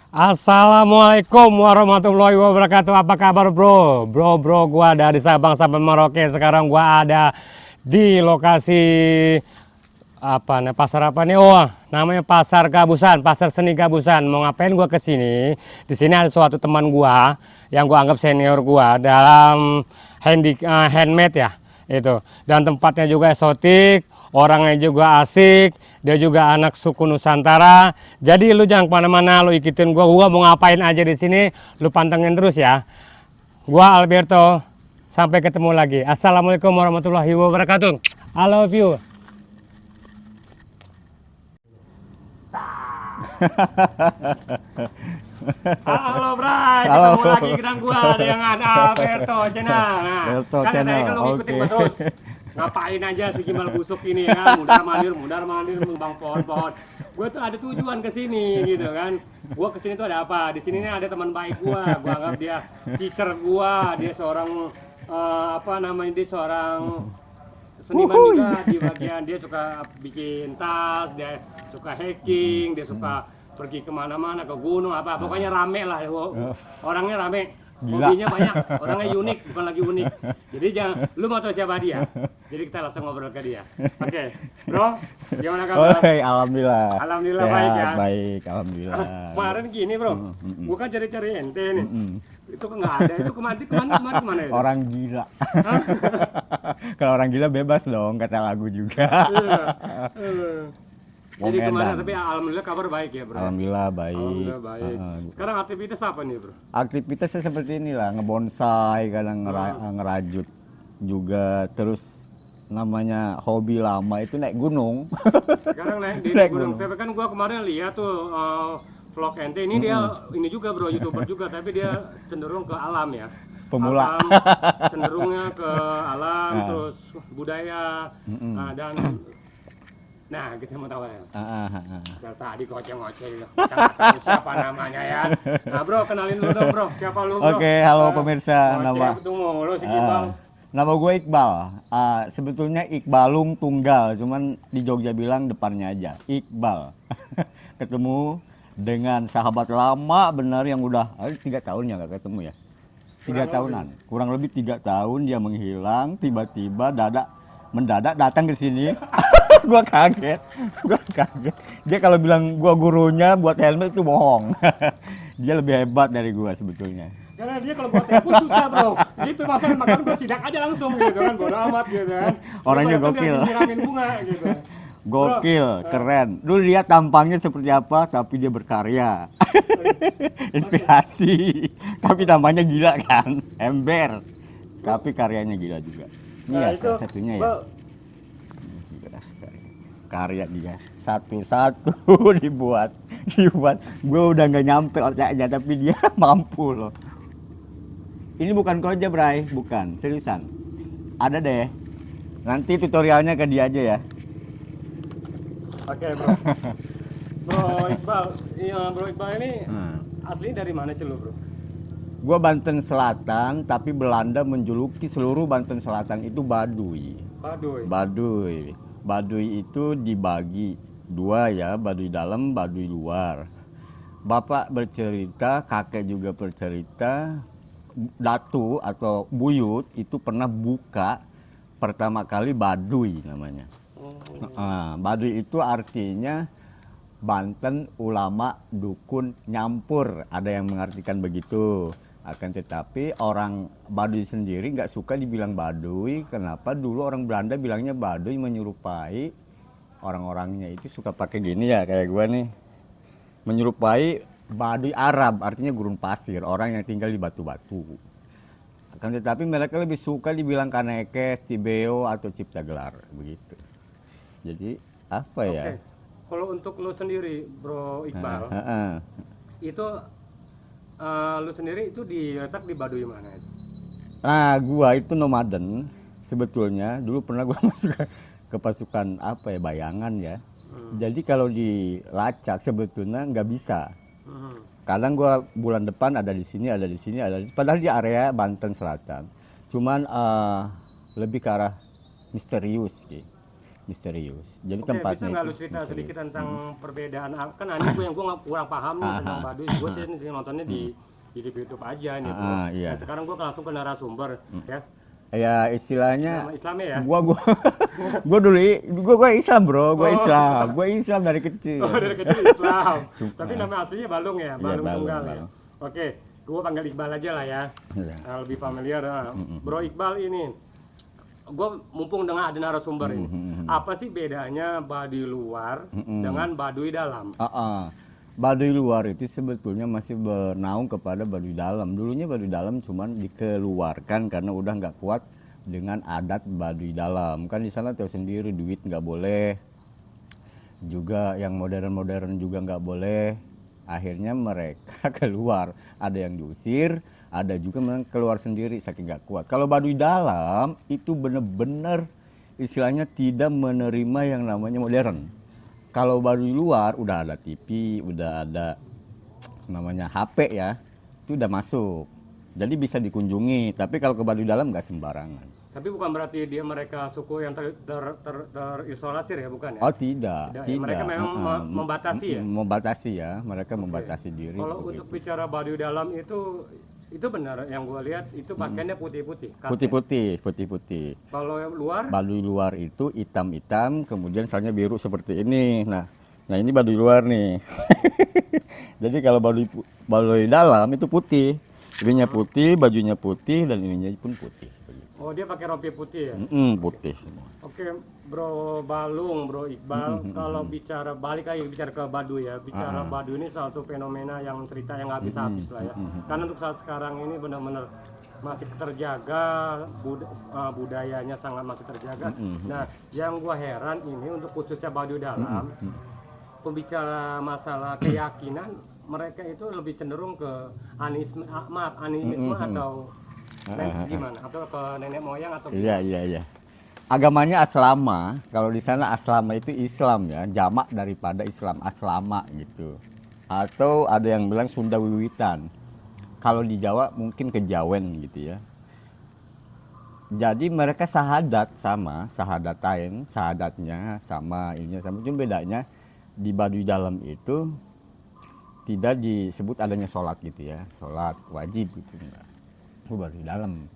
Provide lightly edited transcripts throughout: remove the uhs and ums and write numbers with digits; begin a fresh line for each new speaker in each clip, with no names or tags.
Assalamualaikum warahmatullahi wabarakatuh. Apa kabar bro? Bro, gua dari Sabang sampai Merauke. Sekarang gua ada di lokasi apa nih? Pasar apa nih? Oh, namanya Pasar Gabusan, Pasar Seni Gabusan. Mau ngapain gua ke sini? Di sini ada suatu teman gua yang gua anggap senior gua dalam handmade ya. Itu. Dan tempatnya juga eksotik, orangnya juga asik, dia juga anak suku Nusantara. Jadi lu jangan kemana-mana, lu ikutin gua mau ngapain aja di sini, lu pantengin terus ya. Gua Alberto, sampai ketemu lagi. Assalamualaikum warahmatullahi wabarakatuh. I love you. Halo Bray,
Halo.
ketemu lagi dengan gua dengan Alberto Channel. Nah,
Alberto
kan
Channel,
tadi kan lu ngikutin
oke.
gua terus. Ngapain aja si Gimal busuk ini ya, mundar mandir membang pohon-pohon. Gua tuh ada tujuan ke sini gitu kan. Gua ke sini tuh ada apa? Di sini nih ada teman baik gua anggap dia teacher gua, dia seorang apa namanya, dia seorang seniman juga di bagian, dia suka bikin tas, dia suka hacking, dia suka pergi kemana-mana ke gunung apa, pokoknya rame lah, orangnya rame,
Gila.
hobinya banyak, orangnya unik, bukan lagi unik. Jadi jangan, lu mau tahu siapa dia? Jadi kita langsung ngobrol ke dia. Oke, bro, gimana kabar?
Oke, alhamdulillah.
Alhamdulillah
Sehat,
baik ya.
Baik, alhamdulillah.
Kemarin gini bro, gua kan cari-cari ente nih, itu kan nggak ada, itu kemana itu?
Orang gila.
Hah?
Kalau orang gila bebas dong, kata lagu juga.
Iya. Jadi
Wong
kemana?
edan.
Tapi alhamdulillah kabar baik ya bro.
Alhamdulillah baik.
Alhamdulillah baik. Sekarang aktivitas apa nih bro?
Aktivitasnya seperti inilah, ngebonsai, kadang ngerajut juga. Terus namanya hobi lama itu naik gunung.
Sekarang naik di
Naik
gunung.
gunung.
Tapi kan gua kemarin lihat tuh vlog ente ini, dia ini juga bro, YouTuber juga, tapi dia cenderung ke alam ya.
Pemula.
Alam, cenderungnya ke alam, terus budaya, nah kita mau tahu ya. Dari tadi ngoceh-ngoceh gitu. Kita nggak tahu siapa namanya ya. Nah bro, kenalin dulu dong bro. Siapa lu bro?
Oke, halo pemirsa.
Ngoceh ketemu lu si Gimbal.
Nama gue Iqbal. Sebetulnya Iqbalung Tunggal, cuman di Jogja bilang depannya aja Iqbal. Ketemu dengan sahabat lama benar yang udah 3 tahun ya nggak ketemu ya. 3 tahunan, kurang lebih 3 tahun dia menghilang, tiba-tiba mendadak datang ke sini. Gua kaget. Dia kalau bilang gua gurunya buat helmet itu bohong. Dia lebih hebat dari gua sebetulnya.
Karena dia kalau buat telepon susah bro, gitu masalah, makanya gue sidak aja langsung gitu kan, bodo amat gitu kan.
Orangnya
Daripada
gokil.
dia nyiramin bunga gitu.
Gokil, keren. Lu lihat tampangnya seperti apa, tapi dia berkarya. Inspirasi. Tapi tampangnya gila kan, ember. Tapi karyanya gila juga. Ini ya salah satunya ya. Karya dia satu-satu dibuat. Gue udah nggak nyampe otaknya, tapi dia mampu loh. Ini bukan koja Bray, bukan, seriusan. Ada deh. Nanti tutorialnya ke dia aja ya.
Oke bro. Bro Iqbal, iya bro Iqbal ini asli dari mana sih lu bro?
Gue Banten Selatan, tapi Belanda menjuluki seluruh Banten Selatan itu Baduy.
Baduy.
Baduy itu dibagi 2 ya, Baduy dalam, Baduy luar. Bapak bercerita, kakek juga bercerita, Datu atau Buyut itu pernah buka pertama kali Baduy namanya. Baduy itu artinya Banten ulama dukun nyampur, ada yang mengartikan begitu. Akan tetapi orang Baduy sendiri nggak suka dibilang Baduy. Kenapa? Dulu orang Belanda bilangnya Baduy menyerupai orang-orangnya itu suka pakai gini ya, kayak gua nih, menyerupai Baduy Arab, artinya gurun pasir, orang yang tinggal di batu-batu. Akan tetapi mereka lebih suka dibilang Kanekes, Cibeo atau Cipta Gelar begitu. Jadi apa ya?
Kalau untuk lu sendiri bro Iqbal, itu lu sendiri itu diletak di Baduy mana?
Nah, gua itu nomaden sebetulnya. Dulu pernah gua masuk ke pasukan apa ya, bayangan ya. Jadi kalau dilacak sebetulnya nggak bisa. Kadang gua bulan depan ada di sini, ada di sini, ada di sini. Padahal di area Banten Selatan. Cuman lebih ke arah misterius gitu. misterius. Jadi
Oke, bisa
tempatnya
nggak lu
itu
cerita
misterius.
sedikit tentang perbedaan? Kan aneh gue yang gue nggak kurang paham nih tentang Baduy. Gue sih nontonnya di YouTube aja nih bro.
Iya.
Nah sekarang gue langsung ke narasumber ya.
Ya istilahnya
Nama Islamnya ya.
gua gua dulu gua Islam bro,
Oh.
gua Islam dari kecil.
Oh dari kecil Islam. Tapi nama aslinya Balung ya,
Iya,
Balung
Balung,
Tunggal ya.
Balung.
Oke, gue panggil Iqbal aja lah ya.
Iya.
Nah, lebih familiar. Nah, Bro Iqbal ini, gue mumpung dengan ada narasumber ini. Apa sih bedanya Baduy luar dengan Baduy dalam?
Baduy luar itu sebetulnya masih bernaung kepada Baduy dalam. Dulunya Baduy dalam cuman dikeluarkan karena udah nggak kuat dengan adat Baduy dalam. Kan di sana tahu sendiri duit nggak boleh, juga yang modern-modern juga nggak boleh. Akhirnya mereka keluar. Ada yang diusir, ada juga yang keluar sendiri saking nggak kuat. Kalau Baduy dalam itu bener-bener istilahnya tidak menerima yang namanya modern. Kalau Baduy luar udah ada TV, udah ada namanya HP ya, itu udah masuk. Jadi bisa dikunjungi. Tapi kalau ke Baduy dalam nggak sembarangan.
Tapi bukan berarti mereka suku yang terisolasi ya, bukan ya?
Oh tidak.
Ya, mereka memang membatasi ya?
Membatasi ya, mereka membatasi diri.
Kalau
begitu.
untuk bicara Baduy dalam itu benar yang gue lihat itu pakaiannya putih-putih. khasnya.
Putih-putih.
Kalau yang luar?
Baduy luar itu hitam-hitam, kemudian misalnya biru seperti ini. Nah ini Baduy luar nih. Jadi kalau Baduy dalam itu putih, ininya putih, bajunya putih, dan ininya pun putih.
Oh dia pakai rompi putih ya?
Putih semua.
Oke Bro Balung, Bro Iqbal, kalau balik lagi bicara ke Baduy ya, bicara Baduy ini satu fenomena yang cerita yang nggak habis-habis lah ya. Karena untuk saat sekarang ini benar-benar masih terjaga, budayanya sangat masih terjaga. Nah, yang gua heran ini untuk khususnya Baduy dalam, pembicara masalah keyakinan, mereka itu lebih cenderung ke animisme atau gimana? Atau ke nenek moyang atau gimana?
Iya. Agamanya aslama. Kalau di sana aslama itu Islam ya, jamak daripada Islam, aslama gitu. Atau ada yang bilang Sunda Wiwitan. Kalau di Jawa mungkin Kejawen gitu ya. Jadi mereka sahadatnya sama ininya sama. Cuma bedanya di Baduy dalam itu tidak disebut adanya sholat gitu ya, sholat wajib gitu enggak. Itu Baduy dalam.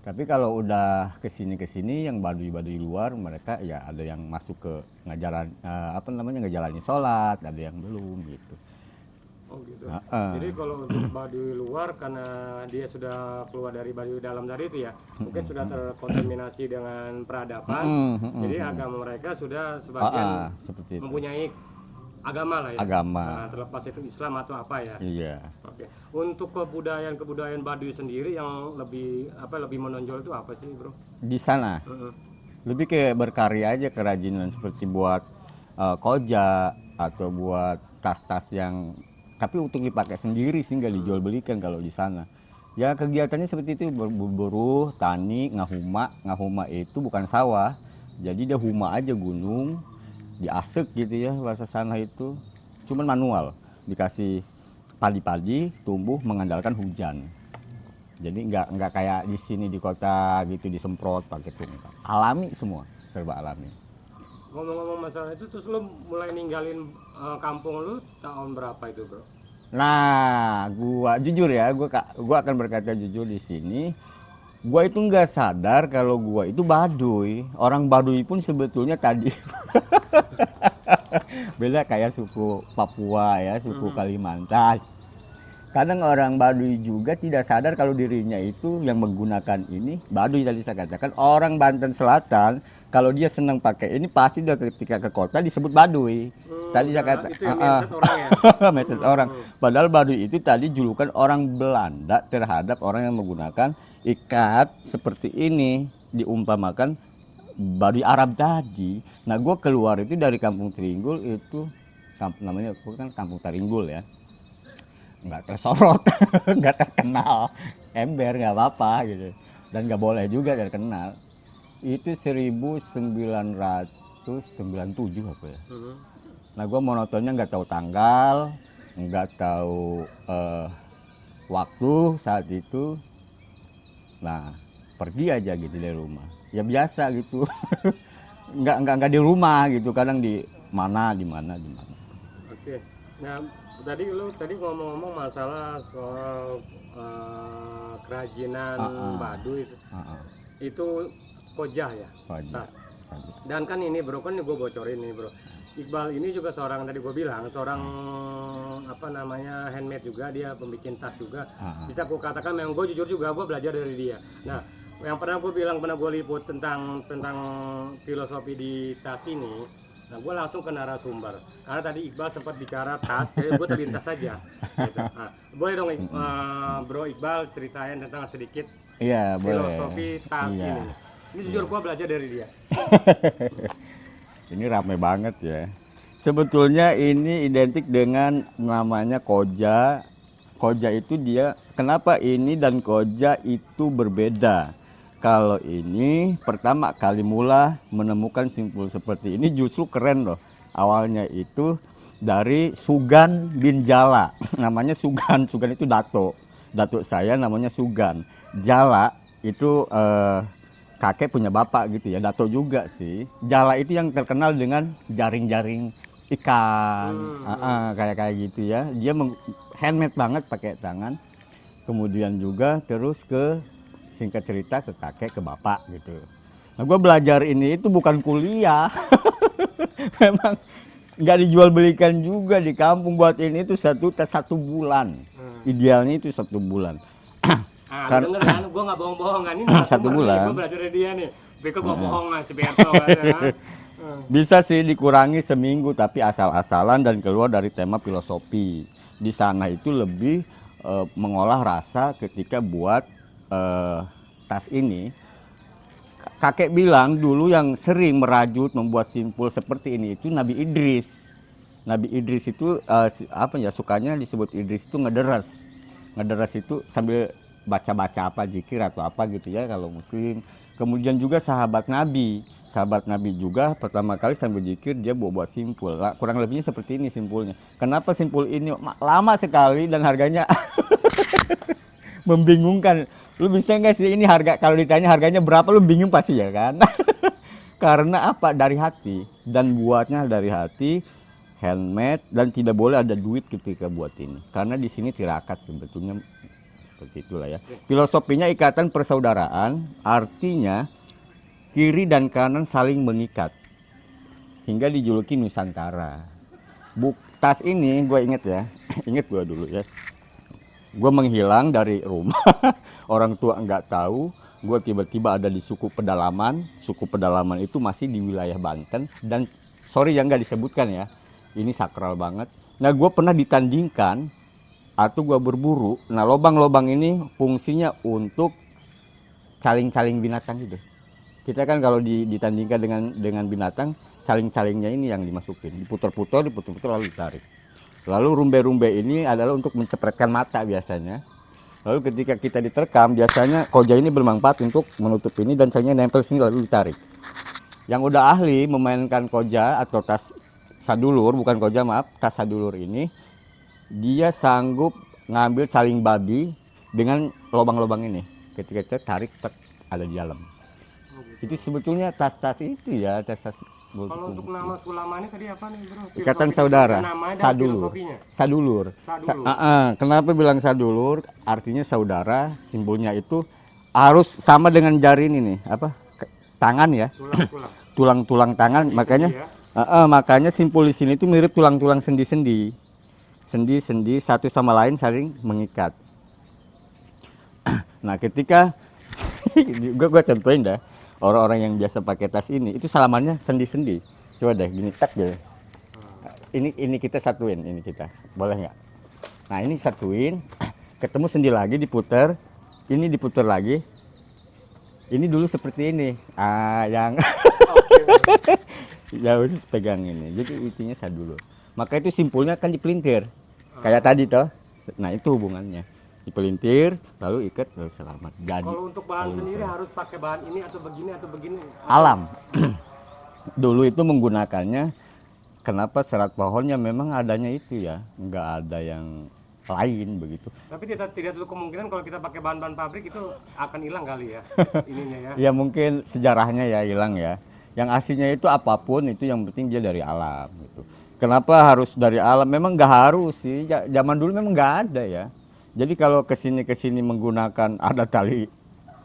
Tapi kalau udah kesini yang Baduy luar, mereka ya ada yang masuk ke ngejalanin sholat, ada yang belum gitu.
Oh gitu. Jadi kalau untuk Baduy luar karena dia sudah keluar dari Baduy dalam tadi itu ya, mungkin sudah terkontaminasi dengan peradaban. Jadi agama mereka sudah sebagian
seperti itu.
mempunyai agama lah ya.
Agama.
Nah, terlepas itu Islam atau apa ya.
Iya.
Oke. Untuk kebudayaan Baduy sendiri yang lebih menonjol itu apa sih, Bro?
Di sana lebih ke berkarya aja, kerajinan seperti buat koja atau buat tas-tas yang tapi untuk dipakai sendiri sih nggak dijual belikan kalau di sana. Ya kegiatannya seperti itu, berburu, tani, ngahuma itu bukan sawah. Jadi dia huma aja gunung, diasek gitu ya bahasa sana itu. Cuman manual, dikasih padi-padi tumbuh mengandalkan hujan. Jadi nggak kayak di sini di kota gitu disemprot pakai tunggal. Alami semua, serba alami.
Ngomong-ngomong masalah itu, terus lu mulai ninggalin kampung lu tahun berapa itu, Bro?
Nah, gua jujur ya, gua akan berkata jujur di sini. Gua itu nggak sadar kalau gua itu Baduy. Orang Baduy pun sebetulnya tadi beda kayak suku Papua ya, suku Kalimantan. Kadang orang Baduy juga tidak sadar kalau dirinya itu yang menggunakan ini Baduy. Tadi saya katakan orang Banten Selatan kalau dia senang pakai ini pasti dia ketika ke kota disebut Baduy. Tadi saya kata
itu yang mindset orang ya?
mindset orang. Padahal Baduy itu tadi julukan orang Belanda terhadap orang yang menggunakan ikat seperti ini, diumpamakan Baduy Arab tadi. Nah gue keluar itu dari Kampung Teringgul itu, namanya kan Kampung Taringgul ya, nggak tersorot, nggak terkenal, ember nggak apa-apa gitu, dan nggak boleh juga terkenal. Itu 1997 apa ya. Nah gue monotonnya nggak tahu tanggal, nggak tahu waktu saat itu. Nah pergi aja gitu dari rumah, ya biasa gitu. nggak di rumah gitu, kadang di mana.
Oke. Nah, tadi ngomong-ngomong masalah soal kerajinan Baduy itu kojah ya.
Wajib.
Dan kan ini bro, kan gue bocorin nih bro. Iqbal ini juga seorang, tadi gue bilang seorang apa namanya handmade juga, dia pembikin tas juga. Bisa gue katakan memang gue jujur juga gue belajar dari dia. Nah, yang pernah gue bilang, pernah gue liput tentang filosofi di tas ini. Nah, gue langsung ke narasumber karena tadi Iqbal sempat bicara tas, jadi gue terlintas saja. Gitu. Nah, boleh dong Bro Iqbal ceritain tentang sedikit
Iya,
filosofi
boleh.
tas
Iya.
ini. Ini jujur gue belajar dari dia.
Ini rame banget ya. Sebetulnya ini identik dengan namanya koja. Koja itu dia, kenapa ini dan koja itu berbeda? Kalau ini pertama kali mula menemukan simpul seperti ini justru keren loh. Awalnya itu dari Sugan bin Jala. Namanya Sugan itu dato. Dato saya namanya Sugan. Jala itu kakek punya bapak gitu ya, dato juga sih. Jala itu yang terkenal dengan jaring-jaring ikan, kayak gitu ya. Dia handmade banget pakai tangan. Kemudian juga terus ke singkat cerita ke kakek ke bapak gitu. Nah gue belajar ini itu bukan kuliah, memang nggak dijual belikan juga di kampung. Buat ini itu satu bulan, idealnya itu 1 bulan.
Denger kan, gue nggak bohong-bohong kan, ini
1 bulan.
Gue belajar dari dia nih. Berikut gue bohong lah si Berto kan, ya.
Bisa sih dikurangi seminggu, tapi asal-asalan dan keluar dari tema filosofi. Di sana itu lebih mengolah rasa ketika buat tas ini. Kakek bilang dulu yang sering merajut membuat simpul seperti ini itu Nabi Idris. Nabi Idris itu sukanya disebut Idris itu ngederas. Ngederas itu sambil baca-baca apa zikir atau apa gitu ya kalau muslim. Kemudian juga sahabat Nabi juga pertama kali sambil zikir dia buat simpul. Kurang lebihnya seperti ini simpulnya. Kenapa simpul ini lama sekali dan harganya membingungkan. Lu bisa nggak sih ini harga, kalau ditanya harganya berapa lu bingung pasti ya kan. Karena apa? Dari hati, dan buatnya dari hati, handmade, dan tidak boleh ada duit ketika buat ini. Karena di sini tirakat sebetulnya. Seperti itulah ya. Filosofinya ikatan persaudaraan, artinya kiri dan kanan saling mengikat. Hingga dijuluki Nusantara. Tas ini gue inget ya, inget gue dulu ya. Gue menghilang dari rumah, orang tua nggak tahu. Gue tiba-tiba ada di suku pedalaman. Suku pedalaman itu masih di wilayah Banten. Dan sorry yang nggak disebutkan ya, ini sakral banget. Nah gue pernah ditandingkan atau gua berburu. Nah lobang-lobang ini fungsinya untuk caling-caling binatang gitu. Kita kan kalau ditandingkan dengan binatang, caling-calingnya ini yang dimasukin, diputar-putar lalu ditarik. Lalu rumbe-rumbe ini adalah untuk mencepretkan mata biasanya. Lalu ketika kita diterkam, biasanya koja ini bermanfaat untuk menutup ini dan calingnya nempel sini lalu ditarik. Yang udah ahli memainkan koja atau tas sadulur, bukan koja maaf, tas sadulur ini, dia sanggup ngambil caling babi dengan lubang-lubang ini. Ketika kita tarik, ada di dalam. Itu sebetulnya tas-tas itu ya, tas-tas.
Kalau untuk nama sulamannya tadi apa nih bro?
Ikatan saudara, sadulur. Kenapa bilang sadulur? Artinya saudara, simbolnya itu harus sama dengan jari ini nih, tangan ya. Tulang-tulang tangan, makanya makanya simpul di sini itu mirip tulang-tulang sendi-sendi. Sendi-sendi satu sama lain saling mengikat. Nah ketika gue contohin dah, orang-orang yang biasa pakai tas ini itu salamannya sendi-sendi. Coba deh gini tak deh. Ini kita satuin, ini kita boleh nggak? Nah ini satuin, ketemu sendi lagi diputer, ini diputer lagi. Ini dulu seperti ini, yang jauh pegang ini. Jadi intinya sadulur. Maka itu simpulnya kan dipelintir. Kayak tadi toh. Nah, itu hubungannya. Dipelintir, lalu ikat, lalu selamat. Jadi
kalau untuk bahan sendiri harus pakai bahan ini atau begini?
Alam. Dulu itu menggunakannya, kenapa serat pohonnya memang adanya itu ya. Enggak ada yang lain begitu.
Tapi tidak terlalu kemungkinan kalau kita pakai bahan-bahan pabrik itu akan hilang kali ya ininya ya.
Ya mungkin sejarahnya ya hilang ya. Yang aslinya itu apapun itu yang penting dia dari alam gitu. Kenapa harus dari alam? Memang nggak harus sih. Zaman dulu memang nggak ada ya. Jadi kalau kesini menggunakan ada tali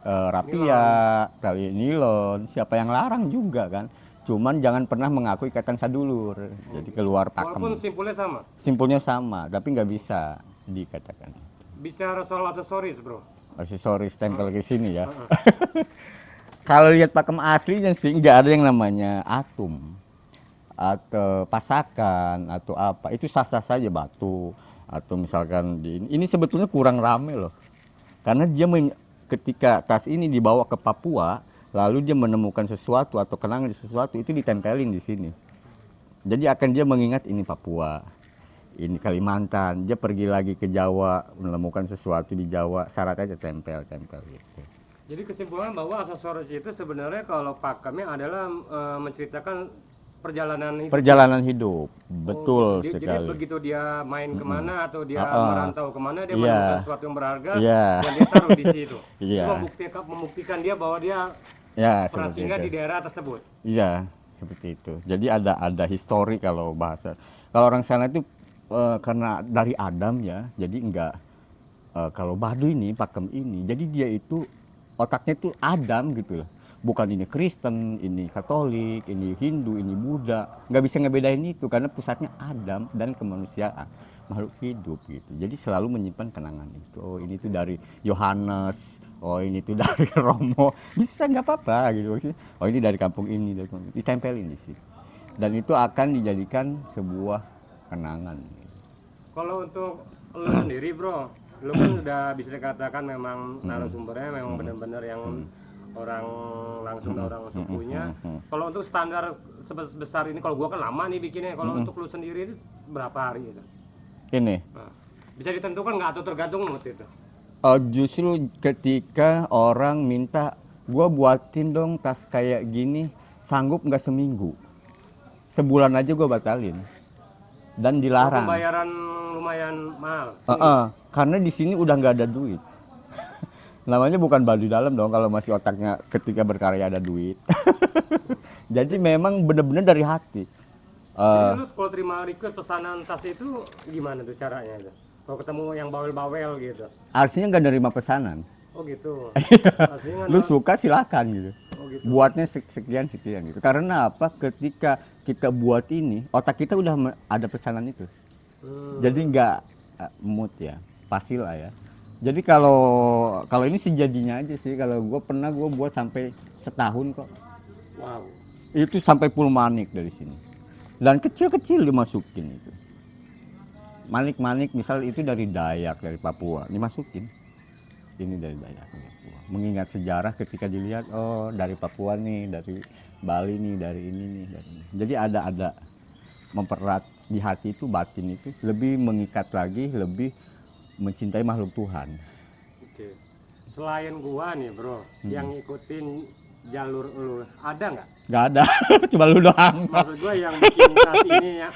rapia, tali nilon, siapa yang larang juga kan. Cuman jangan pernah mengaku ikatan sadulur. Jadi keluar pakem.
Walaupun simpulnya sama.
Simpulnya sama, tapi nggak bisa dikatakan.
Bicara soal aksesoris, bro.
Aksesoris tempel ke sini ya. Kalau lihat pakem aslinya sih nggak ada yang namanya atum atau pasakan atau apa. Itu sah-sah saja batu atau misalkan ini sebetulnya kurang rame loh. Karena dia ketika tas ini dibawa ke Papua, lalu dia menemukan sesuatu atau kenangan sesuatu itu ditempelin di sini. Jadi akan dia mengingat ini Papua, ini Kalimantan. Dia pergi lagi ke Jawa menemukan sesuatu di Jawa, syarat aja tempel gitu.
Jadi kesimpulan bahwa aksesoris itu sebenarnya kalau pakemnya adalah menceritakan perjalanan hidup.
Perjalanan hidup, betul
Jadi
sekali.
begitu dia main kemana atau dia merantau kemana, dia
Iya.
menemukan sesuatu yang berharga,
Iya.
dan dia taruh di situ.
Iya.
Itu membuktikan dia bahwa dia
Ya,
pernah
seperti
singgah
itu.
di daerah tersebut.
Iya, seperti itu. Jadi ada histori kalau bahasa. Kalau orang sana itu karena dari Adam ya, jadi enggak kalau Baduy ini, pakem ini, jadi dia itu otaknya itu Adam gitu loh. Bukan ini Kristen, ini Katolik, ini Hindu, ini Buddha. Nggak bisa ngebedain itu karena pusatnya Adam dan kemanusiaan, makhluk hidup gitu. Jadi selalu menyimpan kenangan itu. Oh ini tuh dari Yohanes, oh ini tuh dari Romo, bisa nggak apa-apa gitu. Oh ini dari kampung ini, ditempelin di sini. Dan itu akan dijadikan sebuah kenangan.
Kalau untuk lu sendiri, bro, lu kan udah bisa dikatakan memang narasumbernya memang benar-benar yang orang langsung orang sukunya. Kalau untuk standar sebesar ini, kalau gua kan lama nih bikinnya. Kalau untuk lu sendiri itu berapa hari itu?
Ini
Nah, bisa ditentukan nggak atau tergantung mood itu?
justru ketika orang minta gua buatin dong tas kayak gini, sanggup nggak seminggu, sebulan aja gua batalin dan dilarang.
Pembayaran lumayan mahal.
Karena di sini udah nggak ada duit. Namanya bukan Baduy dalam dong kalau masih otaknya ketika berkarya ada duit. Jadi memang benar-benar dari hati.
Jadi lu kalau terima request pesanan tas itu gimana tuh caranya itu? Kalau ketemu yang bawel-bawel gitu.
Artinya nggak nerima pesanan.
Oh gitu. Artinya
Lu suka silakan gitu.
Oh gitu.
Buatnya sekian gitu. Karena apa? Ketika kita buat ini, otak kita udah ada pesanan itu. Jadi nggak mood ya, pastilah ya. Jadi kalau ini sejadinya aja sih. Kalau gue buat sampai setahun kok.
Wow.
Itu sampai pulmanik dari sini. Dan kecil-kecil dimasukin itu. Manik-manik misal itu dari Dayak, dari Papua, dimasukin. Ini dari Dayak, dari Papua. Mengingat sejarah ketika dilihat, oh dari Papua nih, dari Bali nih, dari ini nih, dari ini. Jadi ada mempererat di hati itu, batin itu lebih mengikat lagi, lebih mencintai makhluk Tuhan.
Oke. Selain gua nih, bro, yang ngikutin jalur lu, ada nggak?
Nggak ada, cuma lu doang.
Maksud gua yang bikin tas ini ya,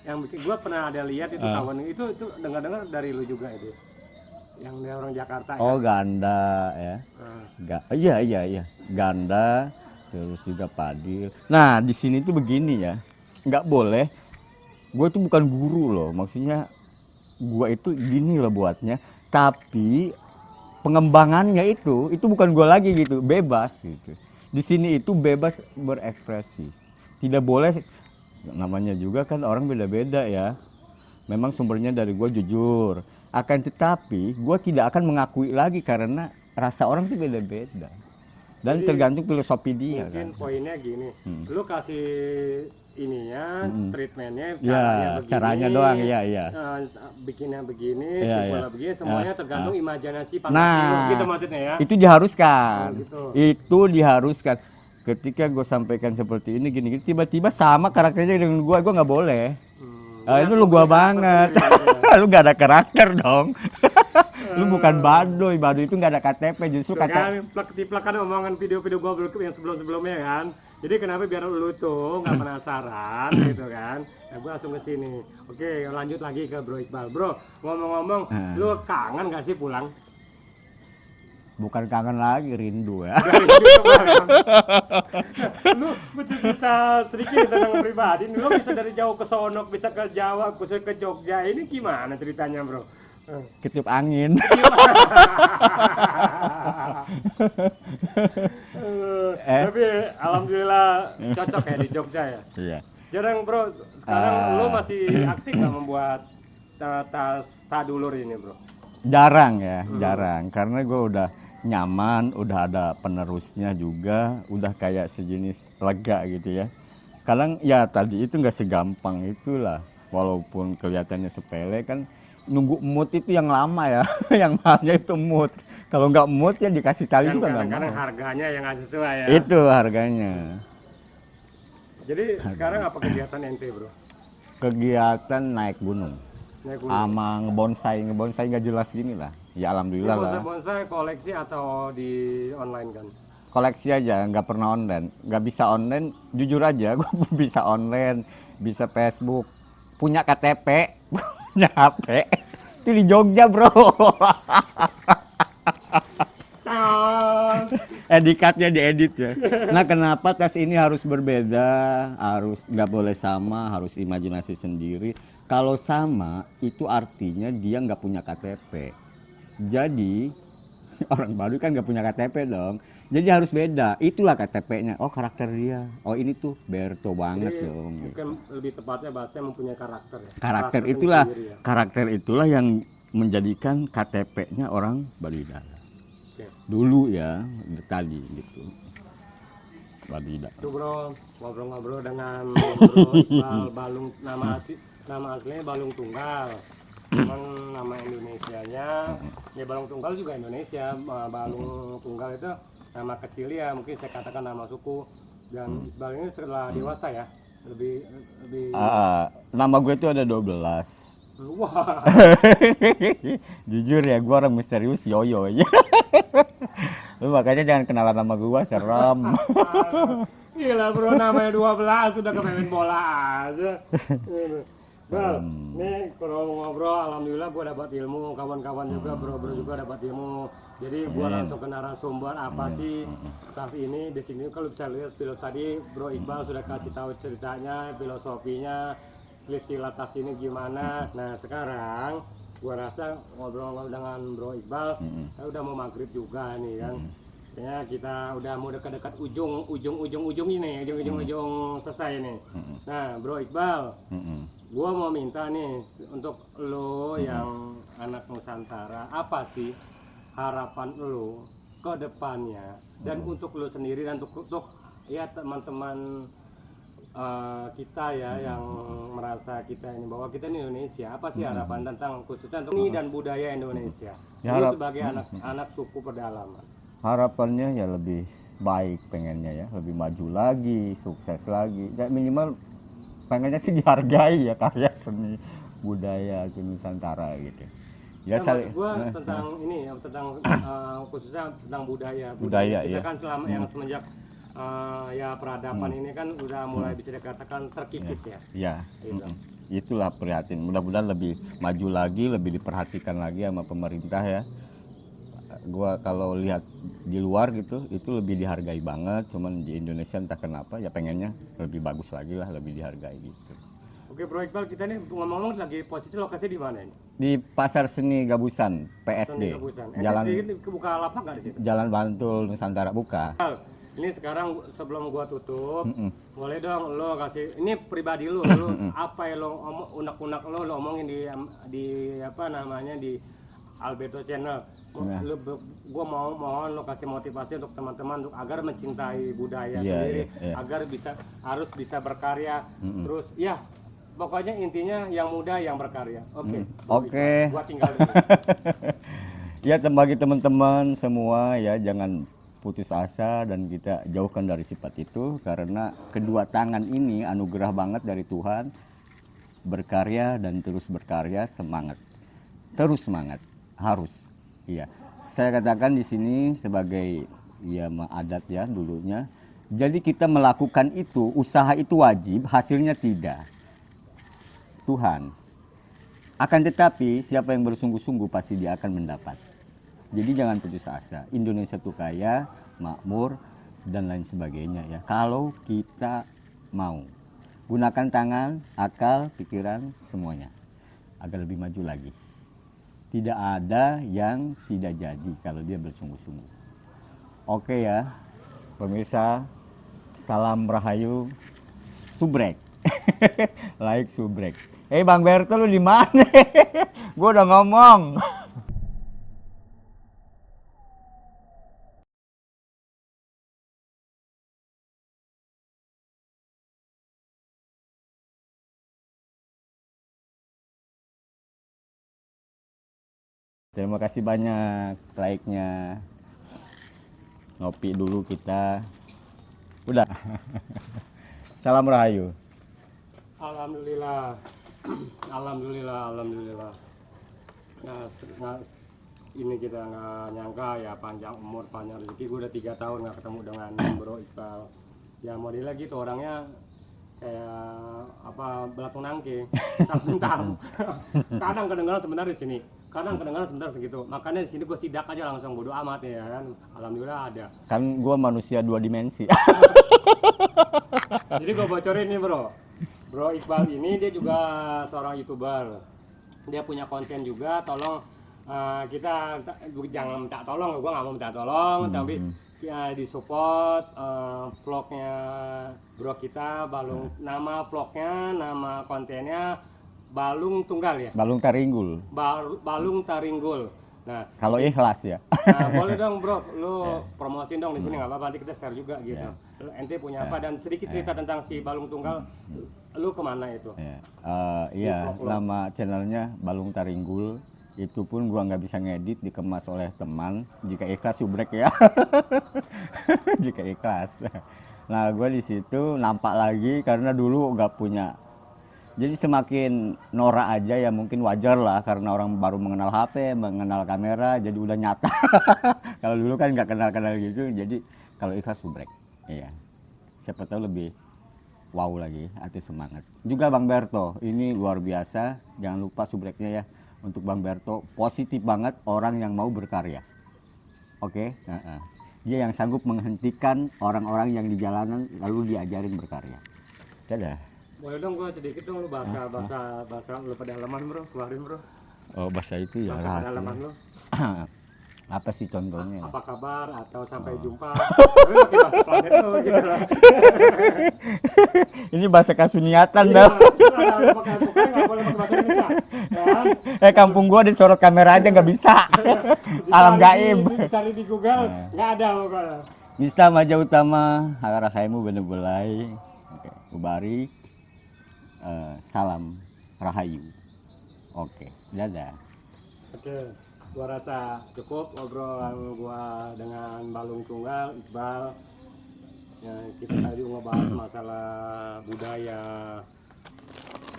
yang bikin gua pernah ada lihat itu kawan itu dengar-dengar dari lu juga itu. Yang dari orang Jakarta.
Oh,
ya?
ganda ya. Iya. Ganda, terus juga padil. Nah, di sini tuh begini ya. Nggak boleh. Gue tuh bukan guru loh. Maksudnya gue itu gini loh buatnya. Tapi pengembangannya itu bukan gue lagi gitu. Bebas gitu. Di sini itu bebas berekspresi. Tidak boleh, namanya juga kan orang beda-beda ya. Memang sumbernya dari gue jujur. Akan tetapi gue tidak akan mengakui lagi karena rasa orang itu beda-beda. Dan
Jadi,
tergantung filosofi dia
mungkin
kan.
poinnya gini, lu kasih ininya, treatmentnya,
Ya, caranya doang, iya.
bikinnya begini,
Iya,
simpelnya
iya.
begini, semuanya tergantung imajinasi fantasi
Nah,
lu, gitu maksudnya ya.
itu diharuskan.
Oh, gitu.
Itu diharuskan. Ketika gue sampaikan seperti ini gini, tiba-tiba sama karakternya dengan gue nggak boleh. Ini lu gua banget. Lu gak ada karakter dong. Lu bukan Baduy itu nggak ada KTP, justru
Tuh
kata
kan, plak-tiplak kan omongan video-video gua yang sebelum-sebelumnya kan. Jadi kenapa biar lu tuh nggak penasaran gitu kan? Nah, gua langsung ke sini. Oke, lanjut lagi ke Bro Iqbal. Bro, ngomong-ngomong, lu kangen gak sih pulang?
bukan kangen lagi, rindu ya.
Dari hidup kemarin. Lu cerita sedikit tentang pribadi. Lo bisa dari jauh ke Sonok, bisa ke Jawa, bisa ke Jogja. Ini gimana ceritanya, bro?
Ketiup angin.
Tapi alhamdulillah cocok ya di Jogja ya.
Iya.
Jarang bro, sekarang lo masih aktif nggak membuat tas sadulur ini bro?
Jarang ya, jarang. Karena gue udah nyaman, udah ada penerusnya juga, udah kayak sejenis lega gitu ya. Kadang ya tadi itu nggak segampang itulah, walaupun kelihatannya sepele kan, nunggu mood itu yang lama ya, yang mahalnya itu mood. Kalau nggak mood ya dikasih tali juga nggak
Kadang-kadang
mau.
harganya yang nggak sesuai ya.
Itu harganya.
Jadi sekarang apa kegiatan ente bro?
Kegiatan naik gunung,
Naik gunung.
sama ngebonsai nggak jelas gini lah. Ya
Ini
alhamdulillah lah.
bonsai koleksi atau di online kan?
Koleksi aja, nggak pernah online, nggak bisa online. Jujur aja, gue bisa online, bisa Facebook, punya KTP, punya HP. Itu di Jogja bro. Editnya diedit ya. Nah kenapa tas ini harus berbeda, harus nggak boleh sama, harus imajinasi sendiri. Kalau sama itu artinya dia nggak punya KTP. Jadi orang baru kan nggak punya KTP dong. Jadi harus beda. Itulah KTP-nya. Oh karakter dia. Oh ini tuh Berto banget
Jadi,
dong.
mungkin lebih tepatnya bahasanya mempunyai karakter ya.
Karakter
sendiri ya.
karakter itulah yang menjadikan KTP-nya orang Baduy Dalam.
Oke.
Dulu ya tadi gitu. Baduy Dalam.
Tuh bro, ngobrol-ngobrol dengan Bro Iqbal Balung, nama aslinya Balung Tunggal. Cuman nama Indonesianya, ya Balung Tunggal juga Indonesia. Balung Tunggal itu nama kecil ya, mungkin saya katakan nama suku. Dan Iqbal ini setelah dewasa ya, lebih
Nama gue itu ada 12.
wah.
Jujur ya, gue orang misterius yoyo aja. Lu makanya jangan kenalan nama gue, serem.
Gila bro, namanya 12 sudah kepengen bola aja. Bal, nih kalau ngobrol, alhamdulillah gue dapat ilmu, kawan-kawan juga, bro-bro juga dapat ilmu. Jadi gue langsung ke narasumber apa sih tas ini. Di sini kalau bisa lihat video tadi, Bro Iqbal sudah kasih tahu ceritanya, filosofinya, istilah tas ini gimana. Nah sekarang gue rasa ngobrol dengan Bro Iqbal, saya udah mau maghrib juga nih kan. Ya kita udah mau dekat-dekat ujung ini, ujung selesai nih. Nah Bro Iqbal, gua mau minta nih untuk lo yang anak Nusantara, apa sih harapan lo ke depannya dan untuk lo sendiri dan untuk ya teman-teman kita ya yang merasa kita ini bahwa kita ini Indonesia, apa sih harapan tentang khususnya untuk seni dan budaya Indonesia lo sebagai anak suku pedalaman?
Harapannya ya lebih baik, pengennya ya lebih maju lagi, sukses lagi, ya minimal pengennya sih dihargai ya karya seni budaya Nusantara gitu ya.
Maksud gua tentang ini ya, tentang khususnya tentang budaya kita
ya.
kan selama yang semenjak ya peradaban ini kan udah mulai bisa dikatakan terkikis ya.
Ya
Gitu.
Itulah prihatin, mudah-mudahan lebih maju lagi, lebih diperhatikan lagi sama pemerintah ya. Gua kalau lihat di luar gitu itu lebih dihargai banget, cuman di Indonesia entah kenapa ya pengennya lebih bagus lagi lah, lebih dihargai gitu.
Oke Bro Iqbal, kita nih ngomong-ngomong lagi posisi lokasi di mana ini?
Di Pasar Seni Gabusan PSD. Jalan
buka lapak nggak di situ?
Jalan Bantul Nusantara buka.
Ini sekarang sebelum gua tutup, boleh dong lo kasih ini pribadi lo, apa yang lo unek-unek lo omongin di apa namanya di Alberto Channel. Gue mohon lo kasih motivasi untuk teman-teman untuk agar mencintai budaya sendiri, agar harus bisa berkarya, terus ya pokoknya intinya yang muda yang berkarya. Oke. Gua tinggal dulu.
Ya bagi teman-teman semua ya jangan putus asa dan kita jauhkan dari sifat itu, karena kedua tangan ini anugerah banget dari Tuhan. Berkarya dan terus berkarya, terus semangat harus. Iya, saya katakan di sini sebagai ya adat ya dulunya. Jadi kita melakukan itu, usaha itu wajib, hasilnya tidak. Tuhan. Akan tetapi siapa yang bersungguh-sungguh pasti dia akan mendapat. Jadi jangan putus asa. Indonesia itu kaya, makmur, dan lain sebagainya ya. Kalau kita mau gunakan tangan, akal, pikiran, semuanya agar lebih maju lagi. Tidak ada yang tidak jadi kalau dia bersungguh-sungguh. Oke ya, pemirsa, salam Rahayu, subrek. Like subrek. Bang Berto lu di mana? Gua udah ngomong. Terima kasih banyak like-nya. Ngopi dulu kita. Udah. Salam Rahayu.
Alhamdulillah. Alhamdulillah. Nah, ini kita nggak nyangka ya, panjang umur, panjang rezeki. Gue udah 3 tahun nggak ketemu dengan Bro Iqbal. Ya model lagi tuh orangnya kayak apa, belakang nangke, bentar. Kadang kedengaran sebentar di sini, kadang kedengaran sebentar segitu. Makanya di sini gue sidak aja langsung, bodo amat ya kan. Alhamdulillah ada.
Kan gua manusia 2 dimensi.
Jadi gue bocorin nih Bro Iqbal ini dia juga seorang YouTuber. Dia punya konten juga, tolong kita jangan minta tolong, gue nggak mau minta tolong, tapi ya disupport vlognya bro kita, nama vlognya, nama kontennya Balung Tunggal ya?
Balung Taringgul.
Balung Taringgul. Nah,
Kalau ikhlas ya.
Nah, boleh dong bro, lu promosiin dong di sini, nggak apa-apa, nanti kita share juga gitu. Lu ente punya apa, dan sedikit cerita tentang si Balung Tunggal, lu kemana itu?
Iya, nama channelnya Balung Taringgul. Itu pun gua nggak bisa ngedit, dikemas oleh teman. Jika ikhlas subrek ya. Jika ikhlas. Nah, gua di situ nampak lagi karena dulu nggak punya. Jadi semakin norak aja ya, mungkin wajar lah karena orang baru mengenal HP, mengenal kamera, jadi udah nyata. Kalau dulu kan nggak kenal-kenal gitu, jadi kalau ikhlas subrek. Iya. Siapa tahu lebih wow lagi, hati semangat. Juga Bang Berto, ini luar biasa. Jangan lupa subreknya ya. Untuk Bang Berto, positif banget, orang yang mau berkarya. Oke, dia yang sanggup menghentikan orang-orang yang di jalanan lalu diajarin berkarya. Dadah.
Boleh dong gue sedikit dong, lu bahasa lu pedalaman bro, keluarin bro.
Oh, bahasa itu ya.
Bahasa pedalaman lu.
Apa sih contohnya?
Apa kabar atau sampai jumpa? Tapi pakai bahasa planet lu gitu lah.
Ini bahasa kasuniatan
Iya,
dah.
pokoknya nggak boleh pakai bahasa Indonesia. Ya.
Kampung gua disorot kamera aja nggak bisa. Alam gaib.
Cari di Google, nggak ada pokoknya.
Bisa Maja Utama, Rahaimu bener-belai. Oke, Ubari. Salam Rahayu. Oke, dadah.
Oke, gua rasa cukup obrolan gua dengan Balung Tunggal, Iqbal. Ya, kita tadi ngebahas masalah budaya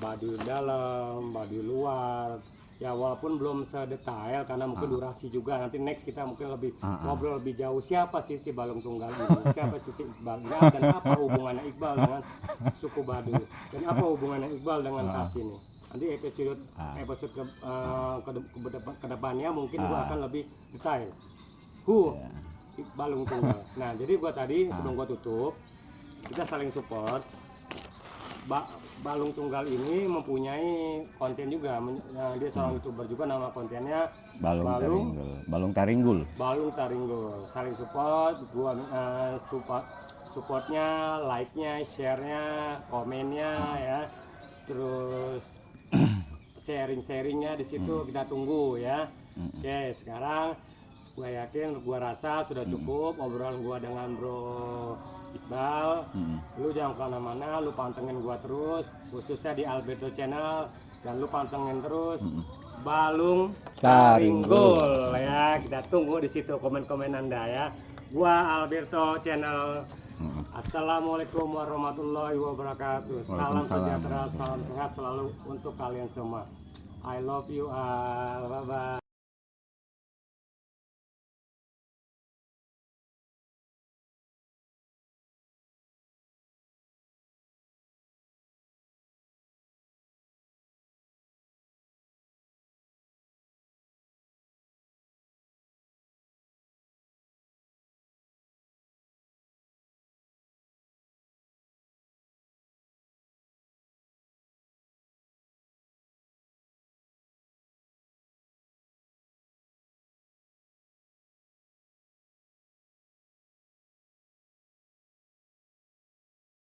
Baduy dalam, Baduy luar. Ya walaupun belum sedetail karena mungkin durasi juga, nanti next kita mungkin lebih ngobrol lebih jauh, siapa sih si Balung Tunggal ini, siapa sih si Iqbal ini, dan apa hubungannya Iqbal dengan suku Baduy, dan apa hubungannya Iqbal dengan tas ini. Nanti episode ke depannya mungkin gua akan lebih detail. Balung Tunggal. Nah, jadi gua tadi sebelum gua tutup, kita saling support. Balung Tunggal ini mempunyai konten juga, dia seorang YouTuber juga, nama kontennya
Balung Taringgul.
Balung Taringgul. Saling support, gua supportnya, like-nya, share-nya, komennya ya. Terus sharing-sharingnya di situ kita tunggu ya. Oke, sekarang gue yakin, gue rasa sudah cukup obrolan gue dengan Bro Iqbal. Lu jangan kemana-mana, lu pantengin gue terus, khususnya di Alberto Channel, dan lu pantengin terus Balung Taringgul ya. Kita tunggu di situ komen-komen Anda ya. Gua Alberto Channel. Assalamualaikum warahmatullahi wabarakatuh. Salam sejahtera, salam sehat selalu untuk kalian semua. I love you all. Bye bye.